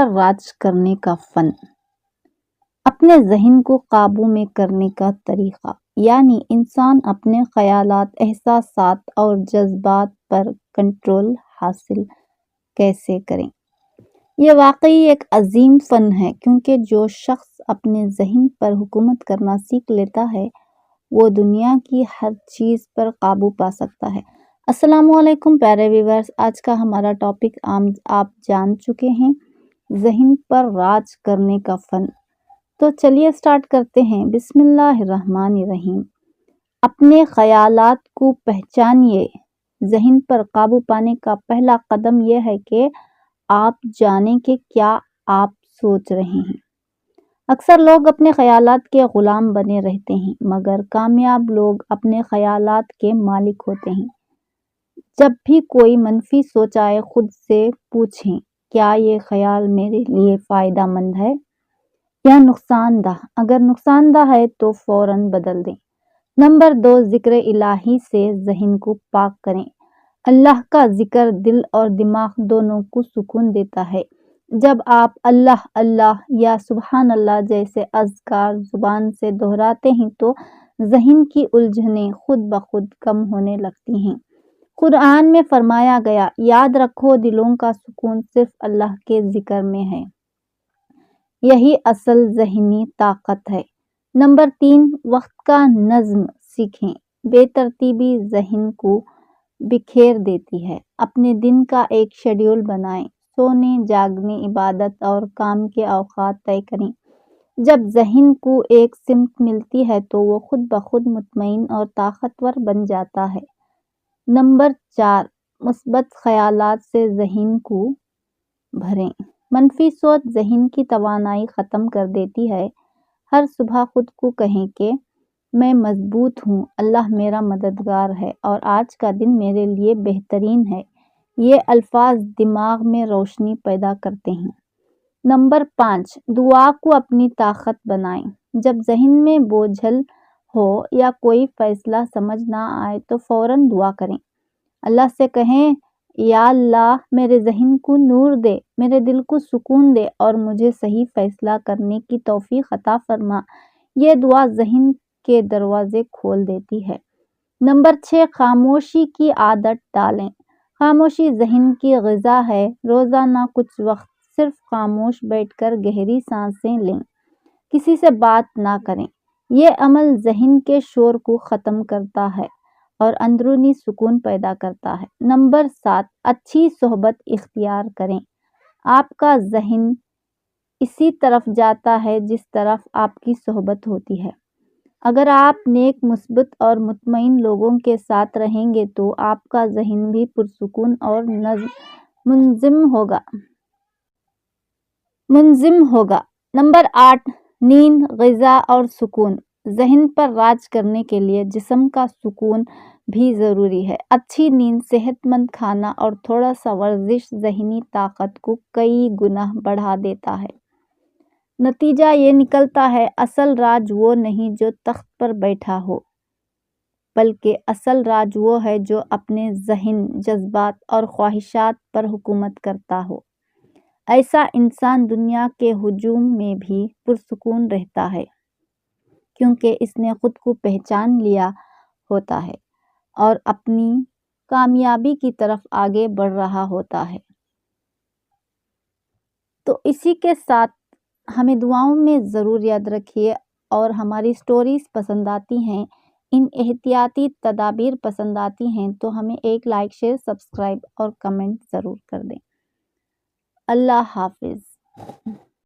پر راج کرنے کا فن، اپنے ذہن کو قابو میں کرنے کا طریقہ، یعنی انسان اپنے خیالات، احساسات اور جذبات پر کنٹرول حاصل کیسے کریں۔ یہ واقعی ایک عظیم فن ہے، کیونکہ جو شخص اپنے ذہن پر حکومت کرنا سیکھ لیتا ہے وہ دنیا کی ہر چیز پر قابو پا سکتا ہے۔ السلام علیکم پیارے ویورز، آج کا ہمارا ٹاپک آپ جان چکے ہیں، ذہن پر راج کرنے کا فن۔ تو چلیے سٹارٹ کرتے ہیں۔ بسم اللہ الرحمن الرحیم۔ اپنے خیالات کو پہچانیے۔ ذہن پر قابو پانے کا پہلا قدم یہ ہے کہ آپ جانیں کہ کیا آپ سوچ رہے ہیں۔ اکثر لوگ اپنے خیالات کے غلام بنے رہتے ہیں، مگر کامیاب لوگ اپنے خیالات کے مالک ہوتے ہیں۔ جب بھی کوئی منفی سوچ آئے، خود سے پوچھیں، کیا یہ خیال میرے لیے فائدہ مند ہے یا نقصان دہ؟ اگر نقصان دہ ہے تو فوراً بدل دیں۔ نمبر 2، ذکر الہی سے ذہن کو پاک کریں۔ اللہ کا ذکر دل اور دماغ دونوں کو سکون دیتا ہے۔ جب آپ اللہ اللہ یا سبحان اللہ جیسے اذکار زبان سے دہراتے ہیں تو ذہن کی الجھنیں خود بخود کم ہونے لگتی ہیں۔ قرآن میں فرمایا گیا، یاد رکھو دلوں کا سکون صرف اللہ کے ذکر میں ہے۔ یہی اصل ذہنی طاقت ہے۔ نمبر 3، وقت کا نظم سیکھیں۔ بے ترتیبی ذہن کو بکھیر دیتی ہے۔ اپنے دن کا ایک شیڈول بنائیں۔ سونے، جاگنے، عبادت اور کام کے اوقات طے کریں۔ جب ذہن کو ایک سمت ملتی ہے تو وہ خود بخود مطمئن اور طاقتور بن جاتا ہے۔ نمبر 4، مثبت خیالات سے ذہن کو بھریں۔ منفی سوچ ذہن کی توانائی ختم کر دیتی ہے۔ ہر صبح خود کو کہیں کہ میں مضبوط ہوں، اللہ میرا مددگار ہے اور آج کا دن میرے لیے بہترین ہے۔ یہ الفاظ دماغ میں روشنی پیدا کرتے ہیں۔ نمبر 5، دعا کو اپنی طاقت بنائیں۔ جب ذہن میں بوجھل ہو یا کوئی فیصلہ سمجھ نہ آئے تو فوراً دعا کریں۔ اللہ سے کہیں، یا اللہ میرے ذہن کو نور دے، میرے دل کو سکون دے اور مجھے صحیح فیصلہ کرنے کی توفیق عطا فرما۔ یہ دعا ذہن کے دروازے کھول دیتی ہے۔ نمبر 6، خاموشی کی عادت ڈالیں۔ خاموشی ذہن کی غذا ہے۔ روزانہ کچھ وقت صرف خاموش بیٹھ کر گہری سانسیں لیں۔ کسی سے بات نہ کریں۔ یہ عمل ذہن کے شور کو ختم کرتا ہے اور اندرونی سکون پیدا کرتا ہے۔ نمبر 7، اچھی صحبت اختیار کریں۔ آپ کا ذہن اسی طرف جاتا ہے جس طرف آپ کی صحبت ہوتی ہے۔ اگر آپ نیک، مثبت اور مطمئن لوگوں کے ساتھ رہیں گے تو آپ کا ذہن بھی پرسکون اور منظم ہوگا۔ نمبر 8، نیند، غذا اور سکون۔ ذہن پر راج کرنے کے لیے جسم کا سکون بھی ضروری ہے۔ اچھی نیند، صحت مند کھانا اور تھوڑا سا ورزش ذہنی طاقت کو کئی گنا بڑھا دیتا ہے۔ نتیجہ یہ نکلتا ہے، اصل راج وہ نہیں جو تخت پر بیٹھا ہو، بلکہ اصل راج وہ ہے جو اپنے ذہن، جذبات اور خواہشات پر حکومت کرتا ہو۔ ایسا انسان دنیا کے ہجوم میں بھی پرسکون رہتا ہے، کیونکہ اس نے خود کو پہچان لیا ہوتا ہے اور اپنی کامیابی کی طرف آگے بڑھ رہا ہوتا ہے۔ تو اسی کے ساتھ ہمیں دعاؤں میں ضرور یاد رکھیے، اور ہماری سٹوریز پسند آتی ہیں، ان احتیاطی تدابیر پسند آتی ہیں تو ہمیں ایک لائک، شیئر، سبسکرائب اور کمنٹ ضرور کر دیں۔ اللہ حافظ۔